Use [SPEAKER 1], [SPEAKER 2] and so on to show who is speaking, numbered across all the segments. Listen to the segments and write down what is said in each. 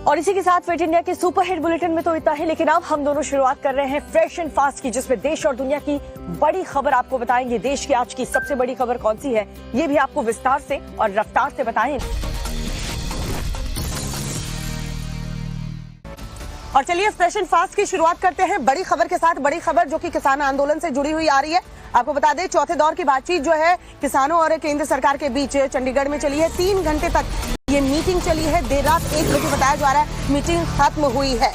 [SPEAKER 1] और इसी के साथ फिट इंडिया के सुपर हिट बुलेटिन में तो इतना ही, लेकिन अब हम दोनों शुरुआत कर रहे हैं फ्रेश एंड फास्ट की, जिसमें देश और दुनिया की बड़ी खबर आपको बताएंगे। देश की आज की सबसे बड़ी खबर कौन सी है, ये भी आपको विस्तार से और रफ्तार से बताएंगे। और चलिए फ्रेश एंड फास्ट की शुरुआत करते हैं बड़ी खबर के साथ। बड़ी खबर जो कि किसान आंदोलन से जुड़ी हुई आ रही है। आपको बता दें, चौथे दौर की बातचीत जो है किसानों और केंद्र सरकार के बीच चंडीगढ़ में चली है। 3 घंटे तक ये मीटिंग चली है। देर रात 1 बजे बताया जा रहा है मीटिंग खत्म हुई है।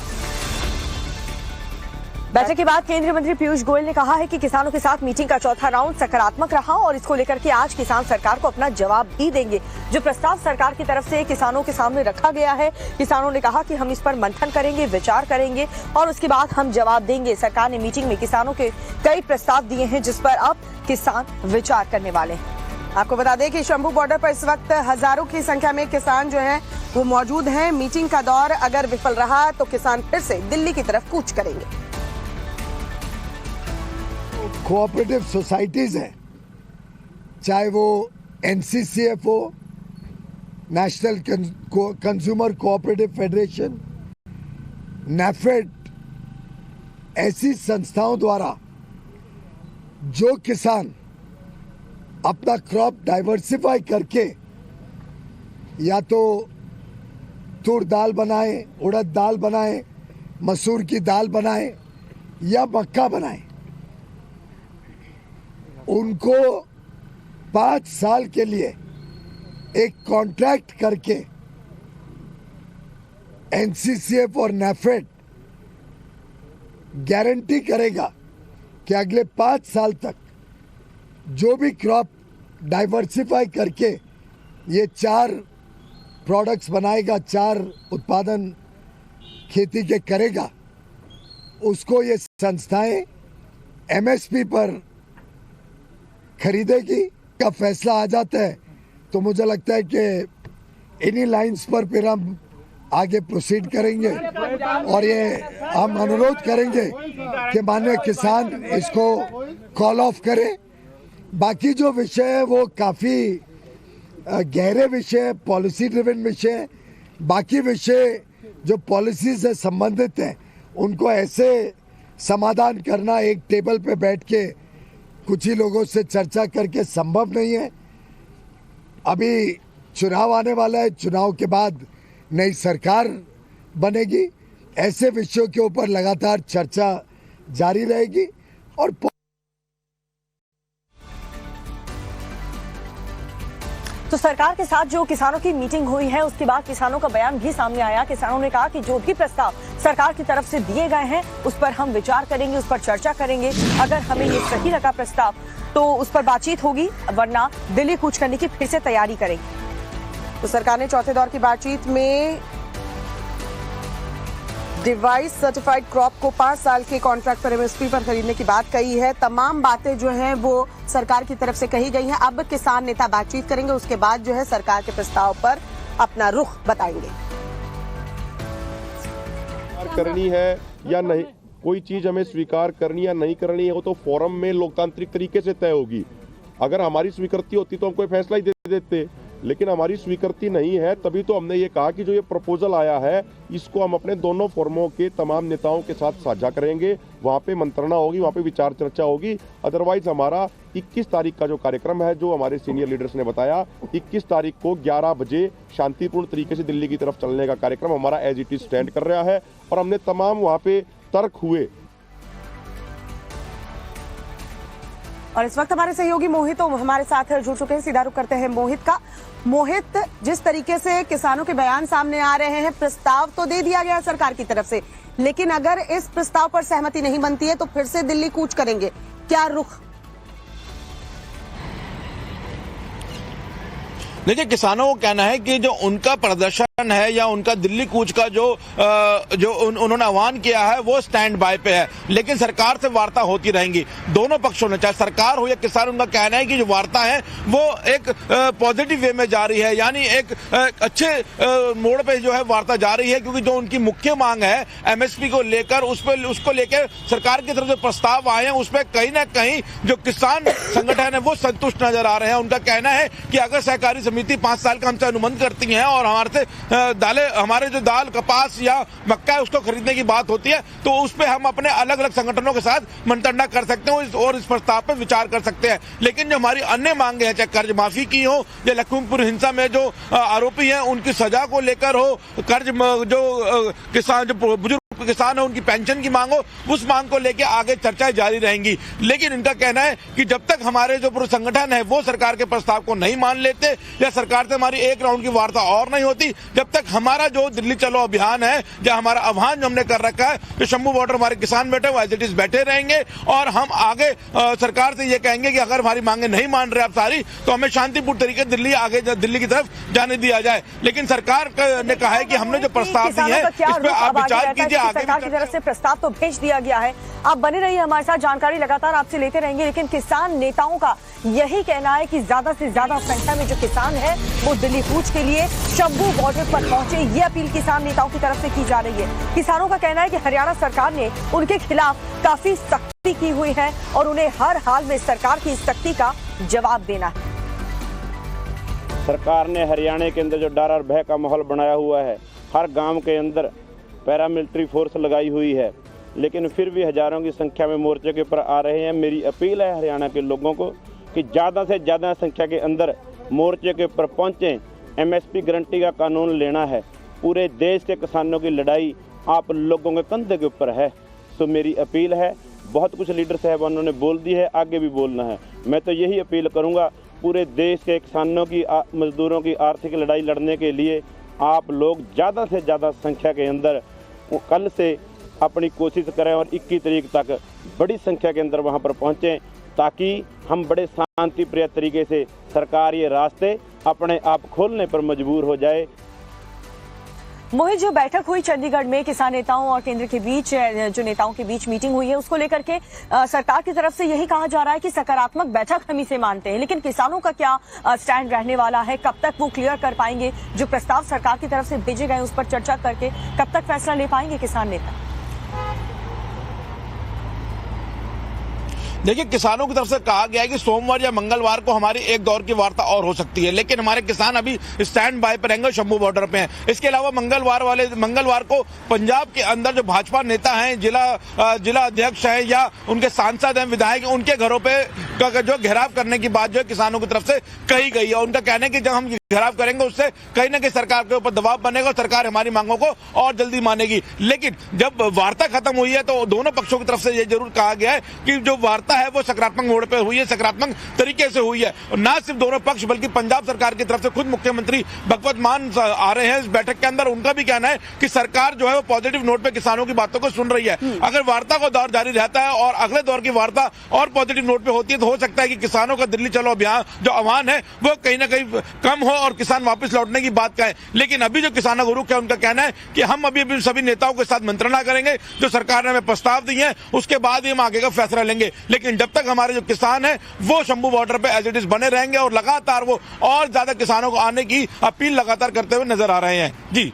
[SPEAKER 1] बैठक के बाद केंद्रीय मंत्री पीयूष गोयल ने कहा है कि किसानों के साथ मीटिंग का चौथा राउंड सकारात्मक रहा और इसको लेकर के आज किसान सरकार को अपना जवाब भी देंगे। जो प्रस्ताव सरकार की तरफ से किसानों के सामने रखा गया है, किसानों ने कहा कि हम इस पर मंथन करेंगे, विचार करेंगे और उसके बाद हम जवाब देंगे। सरकार ने मीटिंग में किसानों के कई प्रस्ताव दिए हैं, जिस पर अब किसान विचार करने वाले हैं। आपको बता दें कि शंभू बॉर्डर पर इस वक्त हजारों की संख्या में किसान जो हैं वो मौजूद हैं। मीटिंग का दौर अगर विफल रहा तो किसान फिर से दिल्ली की तरफ कूच करेंगे।
[SPEAKER 2] कोऑपरेटिव सोसाइटीज हैं, चाहे वो एनसीसीएफ हो, national consumer cooperative federation, NAFED, ऐसी संस्थाओं द्वारा जो किसान अपना क्रॉप डाइवर्सिफाई करके या तो तूर दाल बनाए, उड़द दाल बनाए, मसूर की दाल बनाए या मक्का बनाए, उनको 5 साल के लिए एक कॉन्ट्रैक्ट करके एनसीसीएफ और नैफेड गारंटी करेगा कि अगले 5 साल तक जो भी क्रॉप डाइवर्सिफाई करके ये 4 प्रोडक्ट्स बनाएगा, 4 उत्पादन खेती के करेगा, उसको ये संस्थाएं एमएसपी पर खरीदेगी। का फैसला आ जाता है तो मुझे लगता है कि इन्हीं लाइंस पर फिर हम आगे प्रोसीड करेंगे और ये हम अनुरोध करेंगे कि माननीय किसान इसको कॉल ऑफ करें। बाकी जो विषय है वो काफ़ी गहरे विषय, पॉलिसी ड्रिवन विषय, बाकी विषय जो पॉलिसी से संबंधित हैं उनको ऐसे समाधान करना एक टेबल पे बैठ के कुछ ही लोगों से चर्चा करके संभव नहीं है। अभी चुनाव आने वाला है, चुनाव के बाद नई सरकार बनेगी, ऐसे विषयों के ऊपर लगातार चर्चा जारी रहेगी। और
[SPEAKER 1] तो सरकार के साथ जो किसानों की मीटिंग हुई है उसके बाद किसानों का बयान भी सामने आया। किसानों ने कहा कि जो भी प्रस्ताव सरकार की तरफ से दिए गए हैं उस पर हम विचार करेंगे, उस पर चर्चा करेंगे। अगर हमें ये सही लगा प्रस्ताव तो उस पर बातचीत होगी, वरना दिल्ली कूच करने की फिर से तैयारी करेंगे। तो सरकार ने चौथे दौर की बातचीत में डिवाइस सर्टिफाइड क्रॉप को 5 साल के कॉन्ट्रैक्ट पर एमएसपी पर खरीदने की बात कही है। तमाम बातें जो हैं वो सरकार की तरफ से कही गई हैं। अब किसान नेता बातचीत करेंगे, उसके बाद जो है सरकार के प्रस्ताव पर अपना रुख बताएंगे।
[SPEAKER 3] करनी है या नहीं, कोई चीज हमें स्वीकार करनी या नहीं करनी है वो तो फोरम में लोकतांत्रिक तरीके से तय होगी। अगर हमारी स्वीकृति होती तो हम कोई फैसला ही दे देते, लेकिन हमारी स्वीकृति नहीं है, तभी तो हमने ये कहा कि जो ये प्रपोजल आया है इसको हम अपने दोनों फोरमों के तमाम नेताओं के साथ साझा करेंगे। वहाँ पे मंत्रणा होगी, वहाँ पे विचार चर्चा होगी। अदरवाइज हमारा 21 तारीख का जो कार्यक्रम है, जो हमारे सीनियर लीडर्स ने बताया, 21 तारीख को 11 बजे शांतिपूर्ण तरीके से दिल्ली की तरफ चलने का कार्यक्रम हमारा एज इट इज स्टैंड कर रहा है। और हमने तमाम वहाँ पे तर्क हुए।
[SPEAKER 1] और इस वक्त हमारे सहयोगी मोहित हमारे साथ जुड़ चुके हैं। सीधा रुख करते हैं मोहित का। मोहित, जिस तरीके से किसानों के बयान सामने आ रहे हैं, प्रस्ताव तो दे दिया गया है सरकार की तरफ से, लेकिन अगर इस प्रस्ताव पर सहमति नहीं बनती है तो फिर से दिल्ली कूच करेंगे, क्या रुख?
[SPEAKER 4] देखिए, किसानों को कहना है कि जो उनका प्रदर्शन है या उनका दिल्ली कूच का जो उन्होंने आह्वान किया है वो स्टैंड बाय पे है, लेकिन सरकार से वार्ता होती रहेंगी। दोनों पक्षों ने, चाहे सरकार हो या किसान, उनका कहना है कि जो वार्ता है वो एक पॉजिटिव वे में जा रही है, यानी एक अच्छे मोड़ पे जो है वार्ता जा रही है। क्योंकि जो उनकी मुख्य मांग है एमएसपी को लेकर, उसको लेकर सरकार की तरफ से प्रस्ताव आए हैं, उसमें कहीं ना कहीं जो किसान संगठन है वो संतुष्ट नजर आ रहे हैं। उनका कहना है कि अगर सहकारी समिति 5 साल का हमसे अनुबंध करती है और हमारे से दालें, हमारे जो दाल, कपास या मक्का है उसको खरीदने की बात होती है, तो उस पर हम अपने अलग अलग संगठनों के साथ मंत्रणा कर सकते हैं और इस प्रस्ताव पर विचार कर सकते हैं। लेकिन जो हमारी अन्य मांगे हैं, चाहे कर्ज माफी की हो या लखीमपुर हिंसा में जो आरोपी हैं उनकी सजा को लेकर हो, कर्ज जो किसान, जो बुजुर्ग किसान है उनकी पेंशन की मांग हो, उस मांग को लेकर आगे चर्चाएं जारी रहेंगी। लेकिन इनका कहना है कि जब तक हमारे जो संगठन है वो सरकार के प्रस्ताव को नहीं मान लेते या सरकार से हमारी एक राउंड की वार्ता और नहीं होती, जब तक हमारा जो दिल्ली चलो अभियान है या हमारा आह्वान जो हमने कर रखा है, जो शंभू बॉर्डर हमारे किसान बैठे वो एज इट इज बैठे रहेंगे और हम आगे सरकार से ये कहेंगे कि अगर हमारी मांगे नहीं मान रहे आप सारी, तो हमें शांतिपूर्ण तरीके से दिल्ली की तरफ जाने दिया जाए। लेकिन सरकार ने कहा है कि हमने जो प्रस्ताव दिए हैं इस पर आप विचार कीजिए।
[SPEAKER 1] सरकार की तरफ से प्रस्ताव तो भेज दिया गया है, आप बने रहिए हमारे साथ, जानकारी लगातार आपसे लेते रहेंगे। लेकिन किसान नेताओं का यही कहना है कि ज्यादा से ज्यादा संख्या में जो किसान है वो दिल्ली कूच के लिए शंभू बॉर्डर पर पहुंचे, ये अपील किसान नेताओं की तरफ से की जा रही है। किसानों का कहना है कि हरियाणा सरकार ने उनके खिलाफ काफी सख्ती की हुई है और उन्हें हर हाल में सरकार की इस सख्ती का जवाब देना है।
[SPEAKER 5] सरकार ने हरियाणा के अंदर जो डर और भय का माहौल बनाया हुआ है, हर गांव के अंदर पैरामिलिट्री फोर्स लगाई हुई है, लेकिन फिर भी हजारों की संख्या में मोर्चे के ऊपर आ रहे हैं। मेरी अपील है हरियाणा के लोगों को कि ज़्यादा से ज़्यादा संख्या के अंदर मोर्चे के ऊपर पहुँचें। एमएसपी गारंटी का कानून लेना है। पूरे देश के किसानों की लड़ाई आप लोगों के कंधे के ऊपर है। तो मेरी अपील है, बहुत कुछ लीडर साहबानों ने बोल दी है, आगे भी बोलना है। मैं तो यही अपील करूँगा, पूरे देश के किसानों की, मजदूरों की आर्थिक लड़ाई लड़ने के लिए आप लोग ज़्यादा से ज़्यादा संख्या के अंदर कल से अपनी कोशिश करें और 21 तारीख तक बड़ी संख्या के अंदर वहां पर पहुंचें, ताकि हम बड़े शांति प्रिय तरीके से सरकार ये रास्ते अपने आप खोलने पर मजबूर हो जाए।
[SPEAKER 1] मोहित, जो बैठक हुई चंडीगढ़ में किसान नेताओं और केंद्र के बीच, जो नेताओं के बीच मीटिंग हुई है, उसको लेकर के सरकार की तरफ से यही कहा जा रहा है कि सकारात्मक बैठक हम इसे मानते हैं। लेकिन किसानों का क्या स्टैंड रहने वाला है, कब तक वो क्लियर कर पाएंगे? जो प्रस्ताव सरकार की तरफ से भेजे गए उस पर चर्चा करके कब तक फैसला ले पाएंगे किसान नेता?
[SPEAKER 4] देखिए, किसानों की तरफ से कहा गया है कि सोमवार या मंगलवार को हमारी एक दौर की वार्ता और हो सकती है, लेकिन हमारे किसान अभी स्टैंड बाय पर रहेंगे, शंभू बॉर्डर पे हैं। इसके अलावा मंगलवार को पंजाब के अंदर जो भाजपा नेता हैं, जिला अध्यक्ष हैं या उनके सांसद हैं, विधायक हैं, उनके घरों पे जो घेराव करने की बात जो है किसानों की तरफ से कही गई है। उनका कहना है कि जब हम घेराव करेंगे उससे कहीं ना कहीं सरकार के ऊपर दबाव बनेगा और सरकार हमारी मांगों को और जल्दी मानेगी। लेकिन जब वार्ता खत्म हुई है तो दोनों पक्षों की तरफ से ये जरूर कहा गया है कि जो वार्ता है वो सकारात्मक मोड़ पे हुई है, सकारात्मक तरीके से हुई है। और ना सिर्फ दोनों पक्ष बल्कि पंजाब सरकार की तरफ से खुद मुख्यमंत्री भगवत मान आ रहे हैं इस बैठक के अंदर। उनका भी कहना है कि सरकार जो है वो पॉजिटिव नोट पे किसानों की बातों को सुन रही है। अगर वार्ता का दौर जारी रहता है और अगले दौर की वार्ता और पॉजिटिव नोट पे होती है तो हो सकता है कि किसानों का दिल्ली चलो अभियान जो आह्वान है वो कहीं ना कहीं कम हो और किसान वापस लौटने की बात कहें। लेकिन अभी जो किसानों का रुख है उनका कहना है कि हम अभी सभी नेताओं के साथ मंत्रणा करेंगे, जो सरकार ने हमें प्रस्ताव दिए हैं उसके बाद ही हम आगे का फैसला लेंगे। लेकिन जब तक हमारे जो किसान हैं वो शंभू बॉर्डर पे एज इट इज बने रहेंगे और लगातार वो और ज्यादा किसानों को आने की अपील लगातार करते हुए नजर आ रहे हैं। जी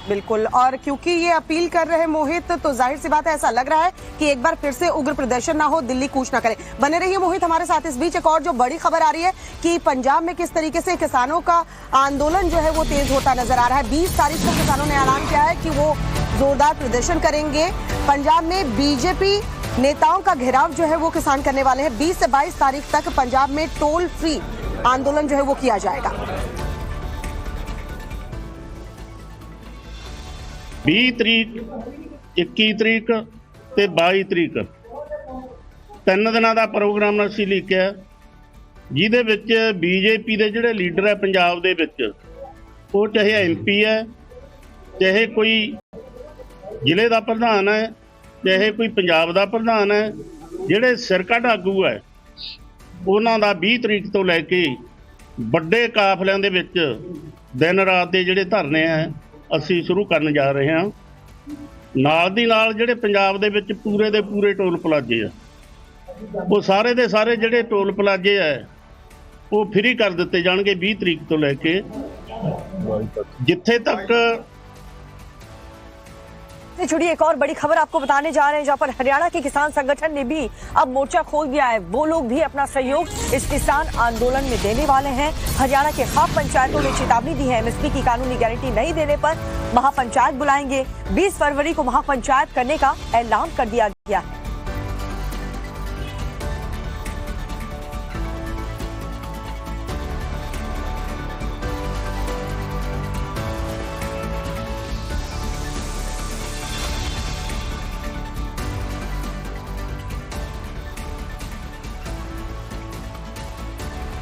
[SPEAKER 6] बिल्कुल, और क्योंकि ये अपील कर रहे हैं मोहित, तो जाहिर सी बात है ऐसा लग रहा है कि एक बार फिर से उग्र प्रदर्शन ना हो, दिल्ली कूच ना करे। बने रहिए मोहित हमारे साथ। इस बीच एक और जो बड़ी खबर आ रही है कि पंजाब में किस तरीके से किसानों का आंदोलन जो है वो तेज होता नजर आ रहा है। 20 तारीख को किसानों ने ऐलान किया है कि वो जोरदार प्रदर्शन करेंगे। पंजाब में बीजेपी नेताओं का घेराव जो है वो किसान करने वाले हैं। 20 से 22 तारीख तक पंजाब में टोल फ्री आंदोलन जो है वो किया जाएगा।
[SPEAKER 7] 20 ਤਰੀਕ 21 ਤਰੀਕ ਤੇ 22 ਤਰੀਕ 3 ਦਿਨਾਂ ਦਾ ਪ੍ਰੋਗਰਾਮ ਅਸੀਂ ਲਿਖਿਆ, ਜਿਹਦੇ ਵਿੱਚ ਬੀਜੇਪੀ ਦੇ ਜਿਹੜੇ ਲੀਡਰ ਹੈ ਪੰਜਾਬ ਦੇ ਵਿੱਚ, ਉਹ ਚਾਹੇ ਐਮਪੀ ਹੈ, ਚਾਹੇ ਕੋਈ ਜ਼ਿਲ੍ਹੇ ਦਾ ਪ੍ਰਧਾਨ ਹੈ, ਚਾਹੇ ਕੋਈ ਪੰਜਾਬ ਦਾ ਪ੍ਰਧਾਨ ਹੈ, ਜਿਹੜੇ ਸਿਰਕੱਢ ਆਗੂ ਹੈ ਉਹਨਾਂ ਦਾ 20 ਤਰੀਕ ਤੋਂ ਲੈ ਕੇ ਵੱਡੇ ਕਾਫਲਿਆਂ ਦੇ ਵਿੱਚ ਦਿਨ ਰਾਤ ਦੇ ਜਿਹੜੇ ਧਰਨੇ ਹੈ ਅਸੀਂ ਸ਼ੁਰੂ ਕਰਨ ਜਾ ਰਹੇ ਹਾਂ। ਨਾਲ ਦੀ ਨਾਲ ਜਿਹੜੇ ਪੰਜਾਬ ਦੇ ਵਿੱਚ ਪੂਰੇ ਦੇ ਪੂਰੇ ਟੋਲ ਪਲਾਜ਼ੇ ਆ, ਉਹ ਸਾਰੇ ਦੇ ਸਾਰੇ ਜਿਹੜੇ ਟੋਲ ਪਲਾਜ਼ੇ ਆ ਉਹ ਫ੍ਰੀ ਕਰ ਦਿੱਤੇ ਜਾਣਗੇ 20 ਤਰੀਕ ਤੋਂ ਲੈ ਕੇ। ਜਿੱਥੇ ਤੱਕ
[SPEAKER 1] से जुड़ी एक और बड़ी खबर आपको बताने जा रहे हैं, जहां पर हरियाणा के किसान संगठन ने भी अब मोर्चा खोल दिया है। वो लोग भी अपना सहयोग इस किसान आंदोलन में देने वाले हैं। हरियाणा के खाप पंचायतों ने चेतावनी दी है, एमएसपी की कानूनी गारंटी नहीं देने पर महापंचायत बुलाएंगे। 20 फरवरी को महापंचायत करने का ऐलान कर दिया गया है।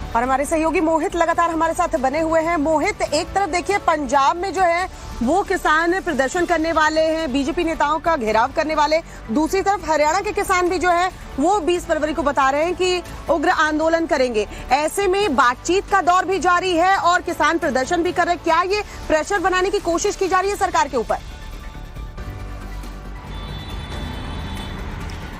[SPEAKER 6] और हमारे सहयोगी मोहित लगातार हमारे साथ बने हुए हैं। मोहित, एक तरफ देखिए पंजाब में जो है वो किसान प्रदर्शन करने वाले हैं, बीजेपी नेताओं का घेराव करने वाले, दूसरी तरफ हरियाणा के किसान भी जो है वो 20 फरवरी को बता रहे हैं कि उग्र आंदोलन करेंगे। ऐसे में बातचीत का दौर भी जारी है और किसान प्रदर्शन भी कर रहे हैं। क्या ये प्रेशर बनाने की कोशिश की जा रही है सरकार के ऊपर?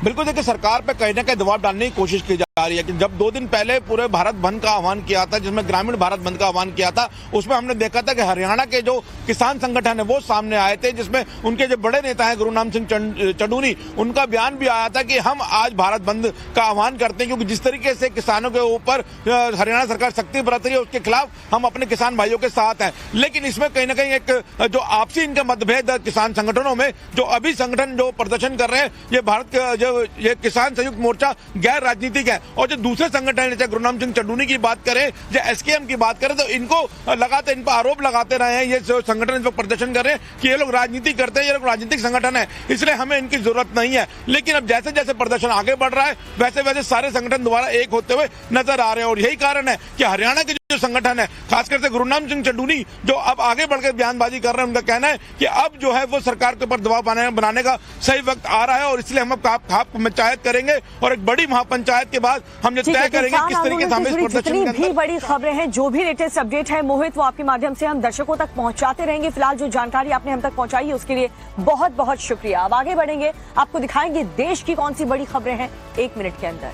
[SPEAKER 4] बिल्कुल, देखिए सरकार पे कहीं ना कहीं दबाव डालने की कोशिश की जा रही है कि जब 2 दिन पहले पूरे भारत बंद का आह्वान किया था, जिसमें ग्रामीण भारत बंद का आह्वान किया था, उसमें हमने देखा था कि हरियाणा के जो किसान संगठन है वो सामने आए थे, जिसमें उनके जो बड़े नेता हैं गुरुनाम सिंह चंडूनी, उनका बयान भी आया था कि हम आज भारत बंद का आह्वान करते हैं, क्योंकि जिस तरीके से किसानों के ऊपर हरियाणा सरकार सख्ती बरत रही है उसके खिलाफ हम अपने किसान भाइयों के साथ हैं। लेकिन इसमें कहीं ना कहीं एक जो आपसी इनका मतभेद किसान संगठनों में, जो अभी संगठन जो प्रदर्शन कर रहे हैं, ये भारत का जो ये किसान संयुक्त मोर्चा गैर राजनीतिक है, और जो दूसरे संगठन जैसे गुरुनाम सिंह चंडूनी की बात करें या एसकेएम की बात करें, तो इनको लगातार इन पर आरोप लगाते रहे हैं ये जो संगठन इस वक्त प्रदर्शन कर रहे हैं कि ये लोग राजनीति करते हैं, ये लोग राजनीतिक संगठन है, इसलिए हमें इनकी जरूरत नहीं है। लेकिन अब जैसे जैसे प्रदर्शन आगे बढ़ रहा है वैसे वैसे सारे संगठन दोबारा एक होते हुए नजर आ रहे हैं, और यही कारण है कि हरियाणा के जो संगठन है, खासकर से गुरुनाम सिंह चंडूनी जो अब आगे बढ़कर बयानबाजी कर रहे हैं, उनका कहना है कि अब जो है वो सरकार के ऊपर दबाव बनाने का सही वक्त आ रहा है, और इसलिए हम अब खाप पंचायत करेंगे और एक बड़ी महापंचायत के बाद हम ये तय करेंगे किस तरीके से हम इस प्रदर्शन
[SPEAKER 1] जितनी भी बड़ी खबरें हैं, जो भी लेटेस्ट अपडेट है मोहित, वो आपके माध्यम से हम दर्शकों तक पहुंचाते रहेंगे। फिलहाल जो जानकारी आपने हम तक पहुंचाई है उसके लिए बहुत बहुत शुक्रिया। अब आगे बढ़ेंगे, आपको दिखाएंगे देश की कौन सी बड़ी खबरें हैं 1 मिनट के अंदर।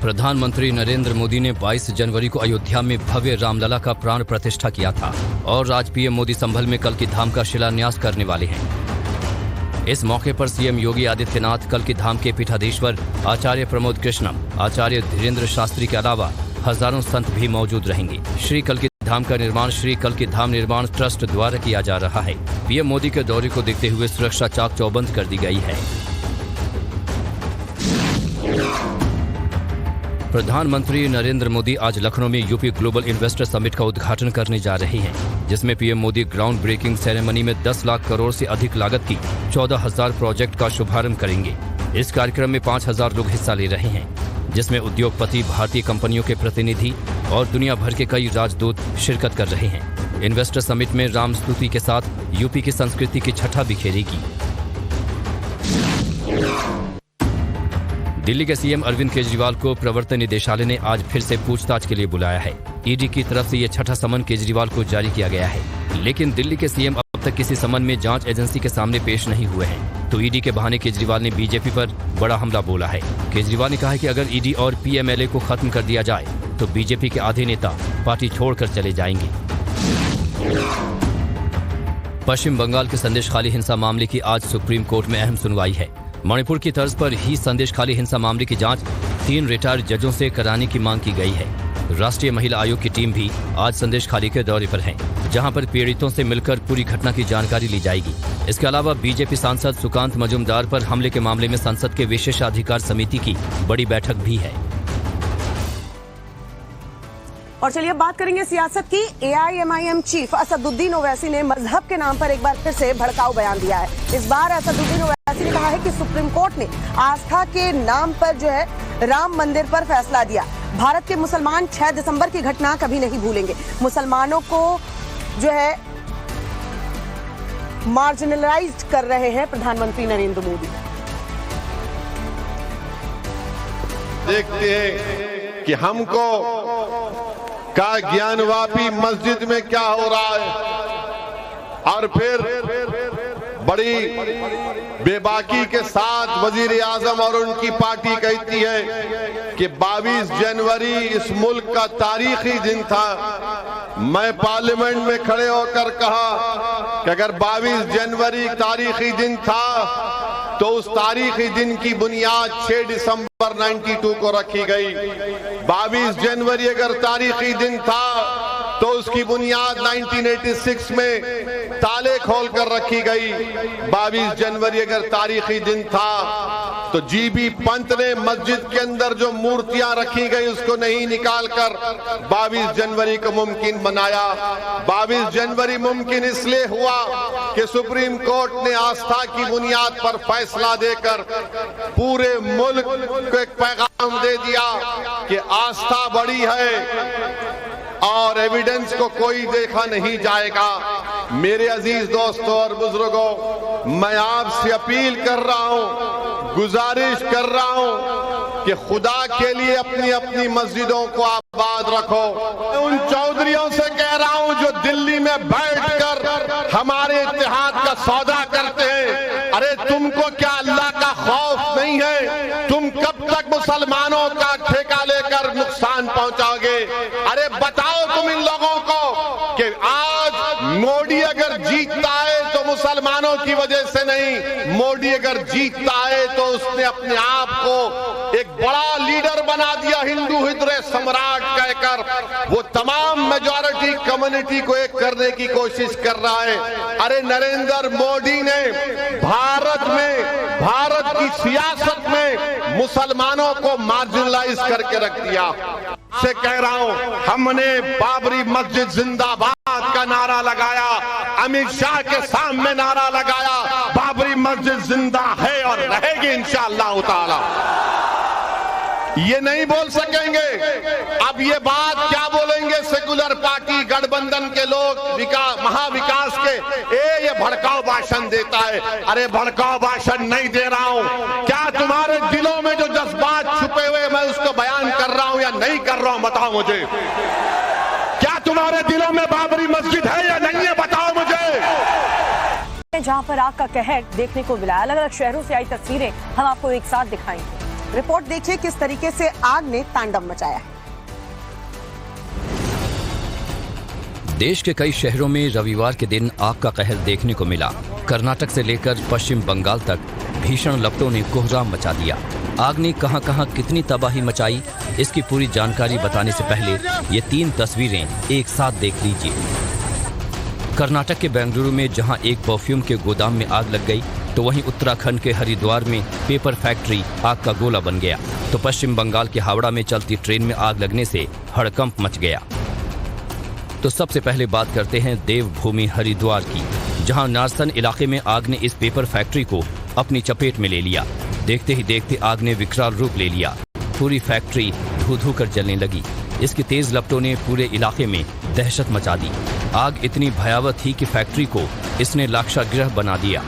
[SPEAKER 8] प्रधानमंत्री नरेंद्र मोदी ने 22 जनवरी को अयोध्या में भव्य रामलला का प्राण प्रतिष्ठा किया था, और आज पीएम मोदी संभल में कल की धाम का शिलान्यास करने वाले हैं। इस मौके पर सीएम योगी आदित्यनाथ कल की धाम के पीठाधीश्वर आचार्य प्रमोद कृष्णम, आचार्य धीरेन्द्र शास्त्री के अलावा हजारों संत भी मौजूद रहेंगे। श्री कल की धाम का निर्माण श्री कल की धाम निर्माण ट्रस्ट द्वारा किया जा रहा है। पीएम मोदी के दौरे को देखते हुए सुरक्षा चाक चौबंद कर दी गई है। प्रधानमंत्री नरेंद्र मोदी आज लखनऊ में यूपी ग्लोबल इन्वेस्टर समिट का उद्घाटन करने जा रहे हैं, जिसमें PM Modi ground breaking ceremony में 10 लाख करोड़ से अधिक लागत की 14,000 प्रोजेक्ट का शुभारंभ करेंगे। इस कार्यक्रम में 5,000 लोग हिस्सा ले रहे हैं, जिसमें उद्योगपति, भारतीय कंपनियों के प्रतिनिधि और दुनिया भर के कई राजदूत शिरकत कर रहे हैं। इन्वेस्टर समिट में राम स्तुति के साथ यूपी की संस्कृति की छठा बिखेरेगी। दिल्ली के सीएम अरविंद केजरीवाल को प्रवर्तन निदेशालय ने आज फिर से पूछताछ के लिए बुलाया है। ईडी की तरफ से यह छठा समन केजरीवाल को जारी किया गया है, लेकिन दिल्ली के सीएम अब तक किसी समन में जांच एजेंसी के सामने पेश नहीं हुए हैं। तो ईडी के बहाने केजरीवाल ने बीजेपी पर बड़ा हमला बोला है। केजरीवाल ने कहा है कि अगर ईडी और पीएमएलए को खत्म कर दिया जाए तो बीजेपी के आधे नेता पार्टी छोड़कर चले जाएंगे। पश्चिम बंगाल के संदेशखाली हिंसा मामले की आज सुप्रीम कोर्ट में अहम सुनवाई है। मणिपुर की तर्ज पर ही संदेशखाली हिंसा मामले की जांच 3 रिटायर्ड जजों से कराने की मांग की गई है। राष्ट्रीय महिला आयोग की टीम भी आज संदेशखाली के दौरे पर है, जहां पर पीड़ितों से मिलकर पूरी घटना की जानकारी ली जाएगी। इसके अलावा बीजेपी सांसद सुकांत मजूमदार पर हमले के मामले में संसद के विशेषाधिकार समिति की बड़ी बैठक भी है।
[SPEAKER 6] और चलिए अब बात करेंगे सियासत की। एआईएमआईएम चीफ असदुद्दीन ओवैसी ने मजहब के नाम पर एक बार फिर से भड़काऊ बयान दिया है। इस बार असदुद्दीन ओवैसी ने कहा है कि सुप्रीम कोर्ट ने आस्था के नाम पर जो है राम मंदिर पर फैसला दिया। भारत के मुसलमान 6 दिसंबर की घटना कभी नहीं भूलेंगे। मुसलमानों को जो है मार्जिनलाइज्ड कर रहे हैं प्रधानमंत्री नरेंद्र मोदी।
[SPEAKER 9] देखते हैं कि हमको का ज्ञानवापी मस्जिद में क्या हो रहा है, और फिर बड़ी बेबाकी के साथ वजीर आजम और उनकी पार्टी कहती है कि 22 जनवरी इस मुल्क का तारीखी दिन था, मैं पार्लियामेंट में खड़े होकर कहा कि अगर 22 जनवरी तारीखी दिन था तो उस तारीखी दिन की बुनियाद 6 दिसंबर 92 को रखी गई। 22 जनवरी अगर तारीखी दिन था तो उसकी बुनियाद 1986 में ताले खोलकर रखी गई। 22 जनवरी अगर तारीखी दिन था तो जीबी पंत ने मस्जिद के अंदर जो मूर्तियां रखी गई उसको नहीं निकालकर 22 जनवरी को मुमकिन बनाया। 22 जनवरी मुमकिन इसलिए हुआ कि सुप्रीम कोर्ट ने आस्था की बुनियाद पर फैसला देकर पूरे मुल्क को एक पैगाम दे दिया कि आस्था बड़ी है और एविडेंस को कोई देखा नहीं जाएगा। मेरे अजीज दोस्तों और बुजुर्गों, मैं आपसे अपील कर रहा हूं, गुजारिश कर रहा हूं कि खुदा के लिए अपनी अपनी मस्जिदों को आबाद रखो। उन चौधरियों से कह रहा हूं जो दिल्ली में बैठकर हमारे इत्तेहाद का सौदा करते हैं, अरे तुमको क्या अल्लाह का खौफ नहीं है? तुम कब तक मुसलमानों का ठेका लेकर नुकसान पहुंचाओगे? अरे बताओ तुम इन लोगों को कि आज मोदी अगर जीतता है तो मुसलमानों की वजह से नहीं, मोदी अगर जीतता है तो उसने अपने आप को एक बड़ा लीडर बना दिया, हिंदू हृदय सम्राट कहकर वो तमाम मेजॉरिटी कम्युनिटी को एक करने की कोशिश कर रहा है। अरे नरेंद्र मोदी ने भारत की सियासत में मुसलमानों को मार्जिनलाइज करके रख दिया। से कह रहा हूं, हमने बाबरी मस्जिद जिंदाबाद का नारा लगाया, अमित शाह के सामने नारा लगाया, बाबरी मस्जिद जिंदा है और रहेगी इंशाअल्लाह ताला। ये नहीं बोल सकेंगे। अब ये बात क्या बोलेंगे सेकुलर पार्टी गठबंधन के लोग, महाविकास के, ये भड़काऊ भाषण देता है। अरे भड़काऊ भाषण नहीं दे रहा हूं। क्या तुम्हारे दिलों में जो जज्बात छुपे हुए मैं उसको बयान कर रहा हूं या नहीं कर रहा हूं? बताओ मुझे। क्या तुम्हारे दिलों में बाबरी मस्जिद है या नहीं है? बताओ मुझे।
[SPEAKER 1] जहां पर आग का कहर देखने को मिला, अलग अलग शहरों से आई तस्वीरें हम आपको एक साथ दिखाएंगे।
[SPEAKER 6] रिपोर्ट देखिए किस तरीके से आग ने तांडव मचाया है।
[SPEAKER 8] देश के कई शहरों में रविवार के दिन आग का कहर देखने को मिला। कर्नाटक से लेकर पश्चिम बंगाल तक भीषण लपटों ने कोहराम मचा दिया। आग ने कहां-कहां कितनी तबाही मचाई, इसकी पूरी जानकारी बताने से पहले ये 3 तस्वीरें एक साथ देख लीजिए। कर्नाटक के बेंगलुरु में जहां एक परफ्यूम के गोदाम में आग लग गई, तो वहीं उत्तराखंड के हरिद्वार में पेपर फैक्ट्री आग का गोला बन गया। तो पश्चिम बंगाल के हावड़ा में चलती ट्रेन में आग लगने से हड़कंप मच गया। तो सबसे पहले बात करते हैं देवभूमि हरिद्वार की, जहां नारसन इलाके में आग ने इस पेपर फैक्ट्री को अपनी चपेट में ले लिया। देखते ही देखते आग ने विकराल रूप ले लिया। पूरी फैक्ट्री धू-धू कर जलने लगी। इसकी तेज लपटों ने पूरे इलाके में दहशत मचा दी। आग इतनी भयावह थी कि फैक्ट्री को इसने लाक्षागृह बना दिया।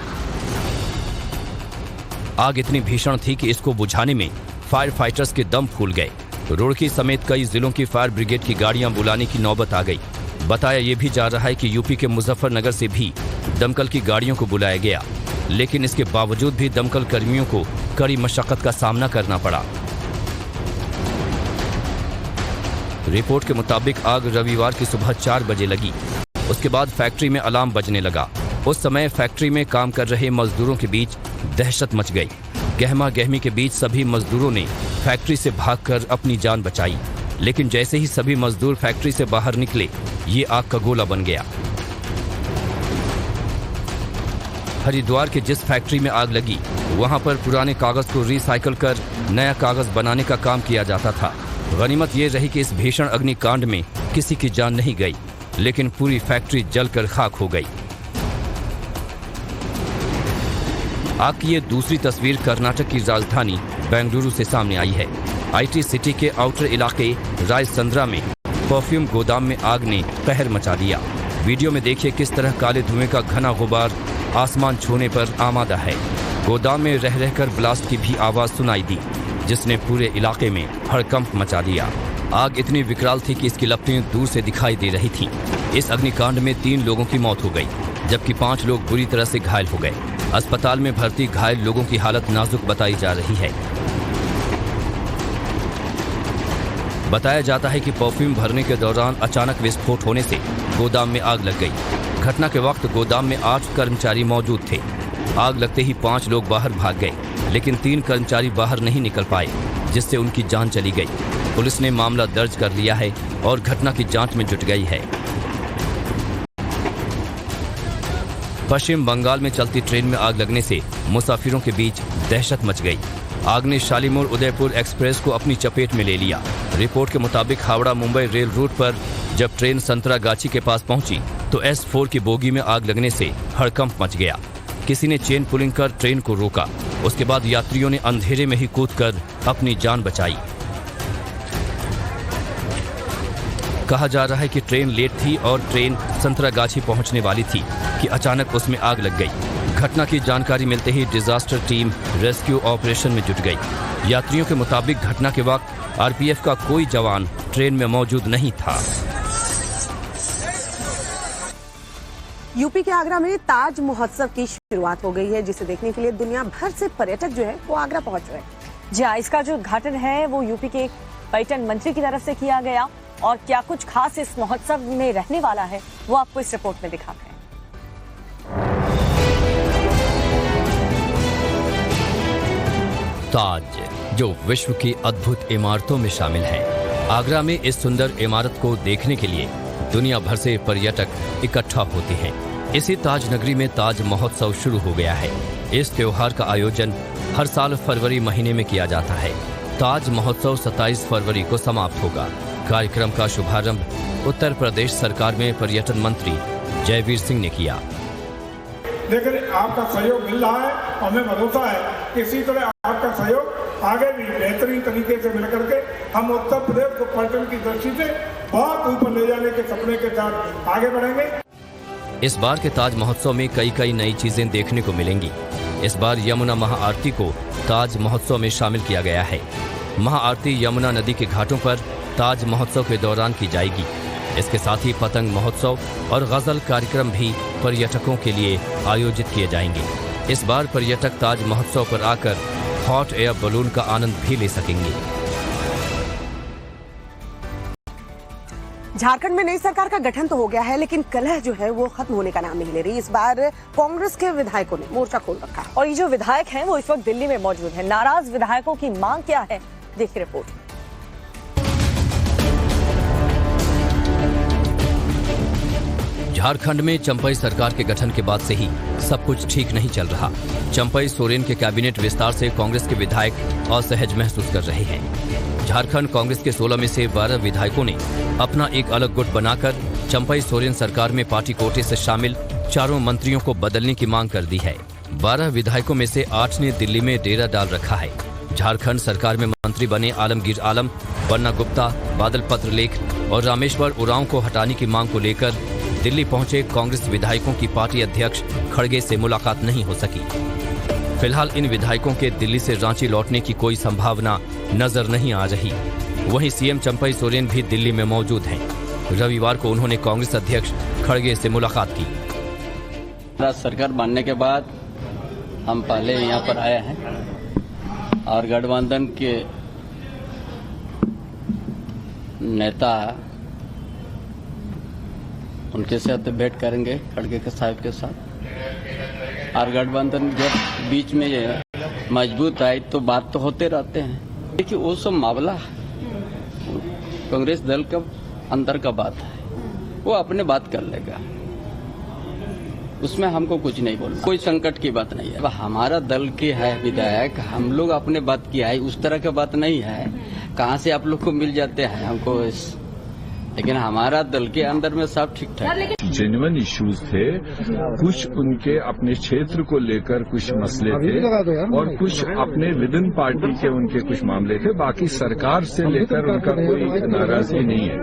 [SPEAKER 8] आग इतनी भीषण थी कि इसको बुझाने में फायर फाइटर्स के दम फूल गए। रुड़की समेत कई जिलों की फायर ब्रिगेड की गाड़ियां बुलाने की नौबत आ गई। बताया ये भी जा रहा है कि यूपी के मुजफ्फरनगर से भी दमकल की गाड़ियों को बुलाया गया, लेकिन इसके बावजूद भी दमकल कर्मियों को कड़ी मशक्कत का सामना करना पड़ा। रिपोर्ट के मुताबिक आग रविवार की सुबह 4 बजे लगी। उसके बाद फैक्ट्री में अलार्म बजने लगा। उस समय फैक्ट्री में काम कर रहे मजदूरों के बीच दहशत मच गई। गहमा गहमी के बीच सभी मजदूरों ने फैक्ट्री से भागकर अपनी जान बचाई, लेकिन जैसे ही सभी मजदूर फैक्ट्री से बाहर निकले, ये आग का गोला बन गया। हरिद्वार के जिस फैक्ट्री में आग लगी, वहां पर पुराने कागज को रिसाइकल कर नया कागज बनाने का काम किया जाता था। गनीमत ये रही कि इस भीषण अग्निकांड में किसी की जान नहीं गई, लेकिन पूरी फैक्ट्री जलकर खाक हो गई। आग की ये दूसरी तस्वीर कर्नाटक की राजधानी बेंगलुरु से सामने आई है। आईटी सिटी के आउटर इलाके रायसंद्रा में परफ्यूम गोदाम में आग ने कहर मचा दिया। वीडियो में देखिए किस तरह काले धुएं का घना गुबार आसमान छूने पर आमादा है। गोदाम में रह रहकर ब्लास्ट की भी आवाज सुनाई दी, जिसने पूरे इलाके में हड़कंप मचा दिया। आग इतनी विकराल थी कि इसकी लपटें दूर से दिखाई दे रही थीं। इस अग्निकांड में 3 लोगों की मौत हो गई, जबकि 5 लोग बुरी तरह से घायल हो गए। अस्पताल में भर्ती घायल लोगों की हालत नाजुक बताई जा रही है। बताया जाता है कि परफ्यूम भरने के दौरान अचानक विस्फोट होने से गोदाम में आग लग गई। घटना के वक्त गोदाम में 8 कर्मचारी मौजूद थे। आग लगते ही 5 लोग बाहर भाग गए, लेकिन 3 कर्मचारी बाहर नहीं निकल पाए, जिससे उनकी जान चली गई। पुलिस ने मामला दर्ज कर लिया है और घटना की जांच में जुट गई है। पश्चिम बंगाल में चलती ट्रेन में आग लगने से मुसाफिरों के बीच दहशत मच गई। आग ने शालीमार उदयपुर एक्सप्रेस को अपनी चपेट में ले लिया। रिपोर्ट के मुताबिक हावड़ा मुंबई रेल रूट पर जब ट्रेन संतरागाछी के पास पहुंची तो S4 की बोगी में आग लगने से हड़कंप मच गया। किसी ने चेन पुलिंग कर ट्रेन को रोका। उसके बाद यात्रियों ने अंधेरे में ही कूदकर अपनी जान बचाई। कहा जा रहा है कि ट्रेन लेट थी और ट्रेन संतरागाछी पहुंचने वाली थी कि अचानक उसमें आग लग गई। घटना की जानकारी मिलते ही डिजास्टर टीम रेस्क्यू ऑपरेशन में जुट गई। यात्रियों के मुताबिक घटना के वक्त RPF का कोई जवान ट्रेन में मौजूद नहीं था।
[SPEAKER 6] यूपी के आगरा में ताज महोत्सव की शुरुआत हो गई है, जिसे देखने के लिए दुनिया भर से पर्यटक जो है वो आगरा पहुंच रहे हैं।
[SPEAKER 1] जी हाँ, इसका जो उद्घाटन है वो यूपी के पर्यटन मंत्री की तरफ से किया गया और क्या कुछ खास इस महोत्सव में रहने वाला है वो आपको इस रिपोर्ट में दिखाते हैं।
[SPEAKER 8] ताज, जो विश्व की अद्भुत इमारतों में शामिल है। आगरा में इस सुंदर इमारत को देखने के लिए दुनिया भर से पर्यटक इकट्ठा होते हैं। इसी ताज नगरी में ताज महोत्सव शुरू हो गया है। इस त्योहार का आयोजन हर साल फरवरी महीने में किया जाता है। ताज महोत्सव 27 फरवरी को समाप्त होगा। कार्यक्रम का शुभारंभ उत्तर प्रदेश सरकार में पर्यटन मंत्री जयवीर सिंह ने किया।
[SPEAKER 10] लेकिन आपका सहयोग मिल रहा है और हमें भरोसा है कि इसी तरह आपका सहयोग आगे भी बेहतरीन तरीके से मिल करके हम उत्तर प्रदेश को पर्यटन की दृष्टि से बहुत ऊपर ले जाने के सपने के साथ आगे बढ़ेंगे।
[SPEAKER 8] इस बार के ताज महोत्सव में कई नई चीजें देखने को मिलेंगी। इस बार यमुना महाआरती को ताज महोत्सव में शामिल किया गया है। महाआरती यमुना नदी के घाटों पर ताज महोत्सव के दौरान की जाएगी। इसके साथ ही पतंग महोत्सव और गजल कार्यक्रम भी पर्यटकों के लिए आयोजित किए जाएंगे। इस बार पर्यटक ताज महोत्सव पर आकर हॉट एयर बलून का आनंद भी ले सकेंगे।
[SPEAKER 6] झारखंड में नई सरकार का गठन तो हो गया है, लेकिन कलह जो है वो खत्म होने का नाम नहीं ले रही। इस बार कांग्रेस के विधायकों ने मोर्चा खोल रखा है
[SPEAKER 1] और ये जो विधायक हैं वो इस वक्त दिल्ली में मौजूद हैं। नाराज विधायकों की मांग क्या है, देखिए रिपोर्ट।
[SPEAKER 8] झारखंड में चंपई सरकार के गठन के बाद से ही सब कुछ ठीक नहीं चल रहा। चंपई सोरेन के कैबिनेट विस्तार से कांग्रेस के विधायक असहज महसूस कर रहे हैं। झारखंड कांग्रेस के 16 में से 12 विधायकों ने अपना एक अलग गुट बनाकर चंपई सोरेन सरकार में पार्टी कोटे से शामिल 4 मंत्रियों को बदलने की मांग कर दी है। 12 विधायकों में से 8 ने दिल्ली में डेरा डाल रखा है। झारखंड सरकार में मंत्री बने आलमगीर आलम, बन्ना गुप्ता, बादल पत्रलेख और रामेश्वर उरांव को हटाने की मांग को लेकर दिल्ली पहुंचे कांग्रेस विधायकों की पार्टी अध्यक्ष खड़गे से मुलाकात नहीं हो सकी। फिलहाल इन विधायकों के दिल्ली से रांची लौटने की कोई संभावना नजर नहीं आ रही। वहीं सीएम चंपई सोरेन भी दिल्ली में मौजूद हैं। रविवार को उन्होंने कांग्रेस अध्यक्ष खड़गे से मुलाकात की।
[SPEAKER 11] सरकार बनने के बाद हम पहले यहाँ पर आए हैं और गठबंधन के नेता उनके साथ भेंट करेंगे खड़गे के साहब के साथ। और गठबंधन जब बीच में ये मजबूत आई तो बात तो होते रहते हैं। देखिए वो सब मामला कांग्रेस दल का अंदर का बात है, वो अपने बात कर लेगा, उसमें हमको कुछ नहीं बोलना। कोई संकट की बात नहीं है। हमारा दल के है विधायक, हम लोग अपने बात की है, उस तरह की बात नहीं है। कहाँ से आप लोग को मिल जाते हैं हमको, लेकिन हमारा दल के अंदर में सब ठीक ठाक।
[SPEAKER 12] जेन्युइन इश्यूज थे, कुछ उनके अपने क्षेत्र को लेकर कुछ मसले थे और कुछ अपने विद इन पार्टी के उनके कुछ मामले थे। बाकी सरकार से लेकर उनका कोई नाराजगी नहीं है।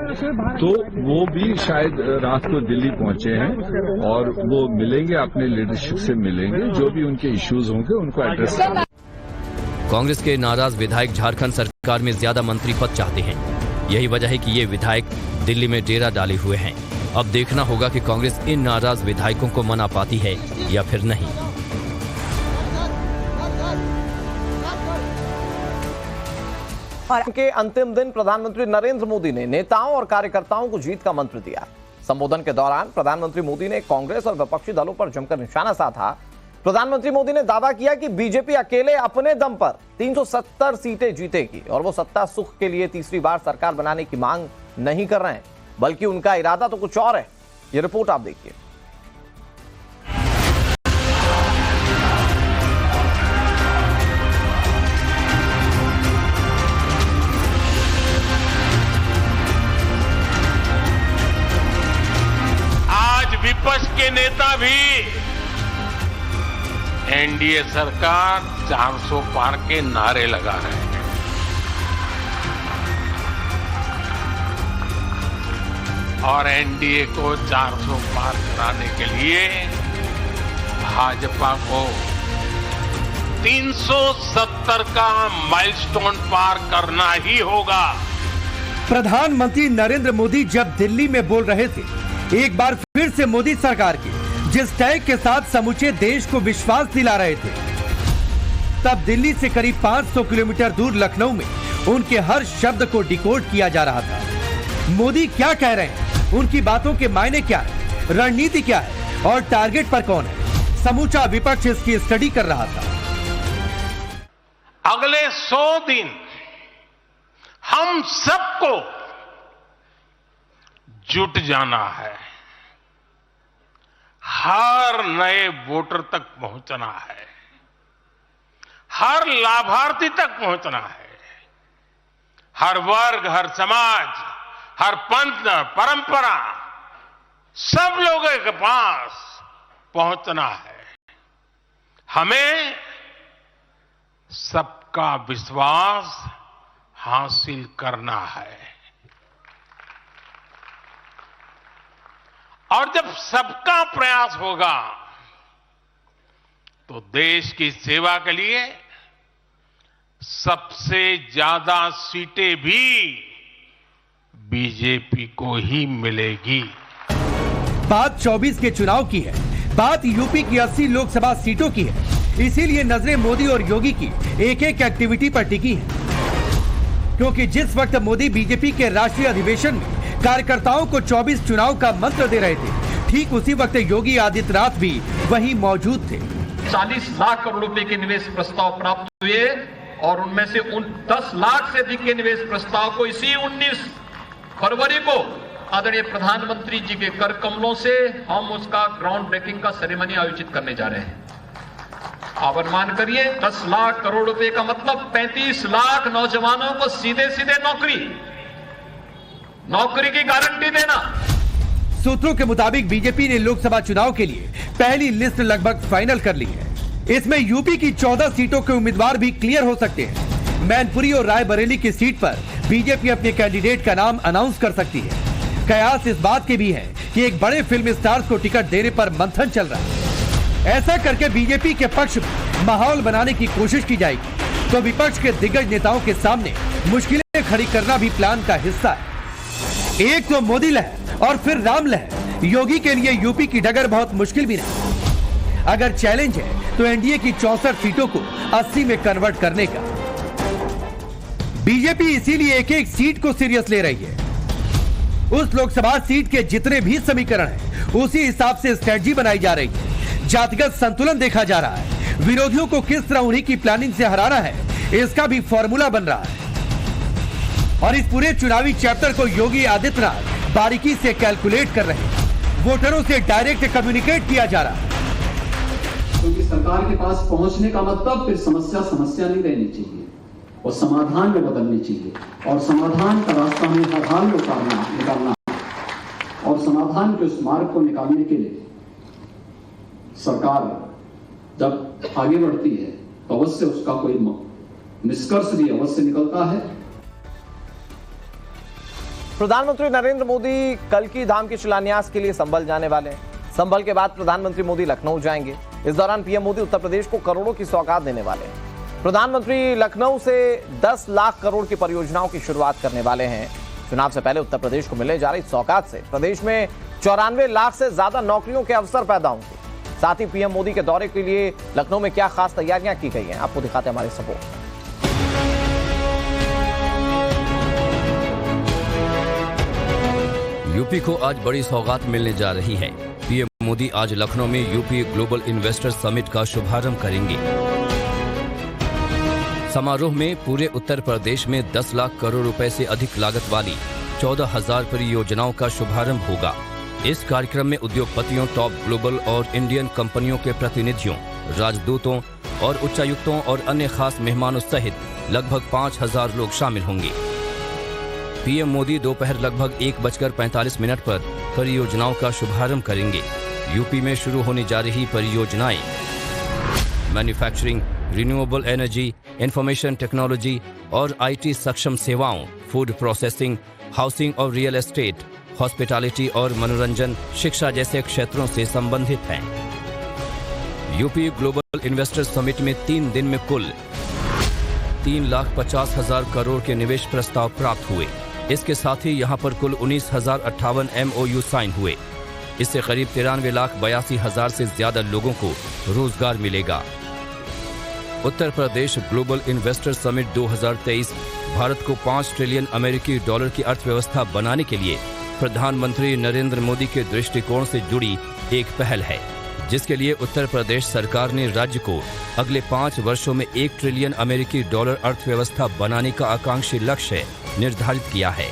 [SPEAKER 12] तो वो भी शायद रात को दिल्ली पहुंचे हैं और वो मिलेंगे, अपने लीडरशिप से मिलेंगे, जो भी उनके इश्यूज होंगे उनको एड्रेस करेंगे।
[SPEAKER 8] कांग्रेस के नाराज विधायक झारखंड सरकार में ज्यादा मंत्री पद चाहते हैं। यही वजह है कि ये विधायक दिल्ली में डेरा डाले हुए हैं। अब देखना होगा कि कांग्रेस इन नाराज विधायकों को मना पाती है या फिर नहीं।
[SPEAKER 1] और
[SPEAKER 13] के अंतिम दिन प्रधानमंत्री नरेंद्र मोदी ने नेताओं और कार्यकर्ताओं को जीत का मंत्र दिया। संबोधन के दौरान प्रधानमंत्री मोदी ने कांग्रेस और विपक्षी दलों पर जमकर निशाना साधा। प्रधानमंत्री मोदी ने दावा किया कि बीजेपी अकेले अपने दम पर 370 सीटें जीतेगी और वो सत्ता सुख के लिए तीसरी बार सरकार बनाने की मांग नहीं कर रहे हैं, बल्कि उनका इरादा तो कुछ और है। ये रिपोर्ट आप देखिए।
[SPEAKER 14] आज विपक्ष के नेता भी एनडीए सरकार 400 पार के नारे लगा रहे हैं। और एनडीए को 400 पार कराने के लिए भाजपा को 370 का माइलस्टोन पार करना ही होगा।
[SPEAKER 15] प्रधानमंत्री नरेंद्र मोदी जब दिल्ली में बोल रहे थे, एक बार फिर से मोदी सरकार के जिस टैग के साथ समूचे देश को विश्वास दिला रहे थे, तब दिल्ली से करीब 500 किलोमीटर दूर लखनऊ में उनके हर शब्द को डिकोड किया जा रहा था। मोदी क्या कह रहे हैं, उनकी बातों के मायने क्या है, रणनीति क्या है और टारगेट पर कौन है, समूचा विपक्ष इसकी स्टडी कर रहा था।
[SPEAKER 14] अगले 100 दिन हम सबको जुट जाना है, हर नए वोटर तक पहुंचना है, हर लाभार्थी तक पहुंचना है, हर वर्ग, हर समाज, हर पंथ, परंपरा, सब लोगों के पास पहुंचना है। हमें सबका विश्वास हासिल करना है। और जब सबका प्रयास होगा तो देश की सेवा के लिए सबसे ज्यादा सीटें भी बीजेपी को ही मिलेगी।
[SPEAKER 15] बात 24 के चुनाव की है, बात यूपी की 80 लोकसभा सीटों की है। इसीलिए नजरें मोदी और योगी की एक एक एक्टिविटी पर टिकी है, क्योंकि जिस वक्त मोदी बीजेपी के राष्ट्रीय अधिवेशन में कार्यकर्ताओं को 24 चुनाव का मंत्र दे रहे थे, ठीक उसी वक्त योगी आदित्यनाथ भी वहीं मौजूद थे।
[SPEAKER 16] 40 लाख करोड़ रुपए के निवेश प्रस्ताव प्राप्त हुए और उनमें से 10 लाख से अधिक के निवेश प्रस्ताव को इसी 19 फरवरी को आदरणीय प्रधानमंत्री जी के कर कमलों से हम उसका ग्राउंड ब्रेकिंग का सेरेमनी आयोजित करने जा रहे हैं। आप अनुमान करिए, 10 लाख करोड़ रुपए का मतलब 35 लाख नौजवानों को सीधे सीधे नौकरी की गारंटी देना।
[SPEAKER 15] सूत्रों के मुताबिक बीजेपी ने लोकसभा चुनाव के लिए पहली लिस्ट लगभग फाइनल कर ली है। इसमें यूपी की 14 सीटों के उम्मीदवार भी क्लियर हो सकते हैं। मैनपुरी और रायबरेली की सीट पर बीजेपी अपने कैंडिडेट का नाम अनाउंस कर सकती है। कयास इस बात के भी है कि एक बड़े फिल्म स्टार्स को टिकट देने पर मंथन चल रहा है। ऐसा करके बीजेपी के पक्ष में माहौल बनाने की कोशिश की जाएगी, तो विपक्ष के दिग्गज नेताओं के सामने मुश्किलें खड़ी करना भी प्लान का हिस्सा है। एक तो मोदी लहर और फिर राम लहर। योगी के लिए यूपी की डगर बहुत मुश्किल भी नहीं। अगर चैलेंज है तो एनडीए की 64 सीटों को 80 में कन्वर्ट करने का। बीजेपी इसीलिए एक एक सीट को सीरियस ले रही है। उस लोकसभा सीट के जितने भी समीकरण हैं, उसी हिसाब से स्ट्रेटजी बनाई जा रही है। जातिगत संतुलन देखा जा रहा है। विरोधियों को किस तरह उन्हीं की प्लानिंग से हराना है, इसका भी फॉर्मूला बन रहा है। और इस पूरे चुनावी चैप्टर को योगी आदित्यनाथ बारीकी से कैलकुलेट कर रहे हैं। वोटरों से डायरेक्ट कम्युनिकेट किया जा रहा है।
[SPEAKER 17] क्योंकि सरकार के पास पहुंचने का मतलब फिर समस्या नहीं रहनी चाहिए और समाधान में बदलनी चाहिए, और समाधान का रास्ता में हर हाल में निकालना, और समाधान के उस मार्ग को निकालने के लिए सरकार जब आगे बढ़ती है तो अवश्य उसका कोई निष्कर्ष भी अवश्य निकलता है।
[SPEAKER 13] प्रधानमंत्री नरेंद्र मोदी कल की धाम के शिलान्यास के लिए संभल जाने वाले हैं। संभल के बाद प्रधानमंत्री मोदी लखनऊ जाएंगे। इस दौरान पीएम मोदी उत्तर प्रदेश को करोड़ों की सौगात देने वाले हैं। प्रधानमंत्री लखनऊ से 10 लाख करोड़ की परियोजनाओं की शुरुआत करने वाले हैं। चुनाव से पहले उत्तर प्रदेश को मिलने जा रही सौगात से प्रदेश में 94 लाख से ज्यादा नौकरियों के अवसर पैदा होंगे। साथ ही पीएम मोदी के दौरे के लिए लखनऊ में क्या खास तैयारियां की गई हैं, आपको दिखाते हैं हमारे सपोर्ट।
[SPEAKER 8] यूपी को आज बड़ी सौगात मिलने जा रही है। पीएम मोदी आज लखनऊ में यूपी ग्लोबल इन्वेस्टर समिट का शुभारंभ करेंगे। समारोह में पूरे उत्तर प्रदेश में 10 लाख करोड़ रुपए से अधिक लागत वाली 14,000 परियोजनाओं का शुभारंभ होगा। इस कार्यक्रम में उद्योगपतियों, टॉप ग्लोबल और इंडियन कंपनियों के प्रतिनिधियों, राजदूतों और उच्चायुक्तों और अन्य खास मेहमानों सहित लगभग 5,000 लोग शामिल होंगे। पीएम मोदी दोपहर लगभग 1:45 पर परियोजनाओं का शुभारंभ करेंगे। यूपी में शुरू होने जा रही परियोजनाएं manufacturing, renewable energy, information technology और आईटी सक्षम सेवाओं, फूड प्रोसेसिंग, हाउसिंग और रियल एस्टेट, हॉस्पिटैलिटी और मनोरंजन, शिक्षा जैसे क्षेत्रों से संबंधित हैं। यूपी ग्लोबल इन्वेस्टर समिट में 3 दिन में कुल 3,50,000 करोड़ के निवेश प्रस्ताव प्राप्त हुए। इसके साथ ही यहां पर कुल 19,058 MOU साइन हुए। इससे करीब 93,82,000 से ज्यादा लोगों को रोजगार मिलेगा। Uttar Pradesh global investor summit 2023 Bharat को $5 ट्रिलियन अमेरिकी डॉलर की अर्थव्यवस्था बनाने के लिए प्रधानमंत्री नरेंद्र मोदी के दृष्टिकोण से जुड़ी एक पहल है, जिसके लिए उत्तर प्रदेश सरकार ने राज्य को अगले 5 वर्षों में $1 ट्रिलियन अमेरिकी डॉलर अर्थव्यवस्था बनाने का आकांक्षी लक्ष्य निर्धारित किया है।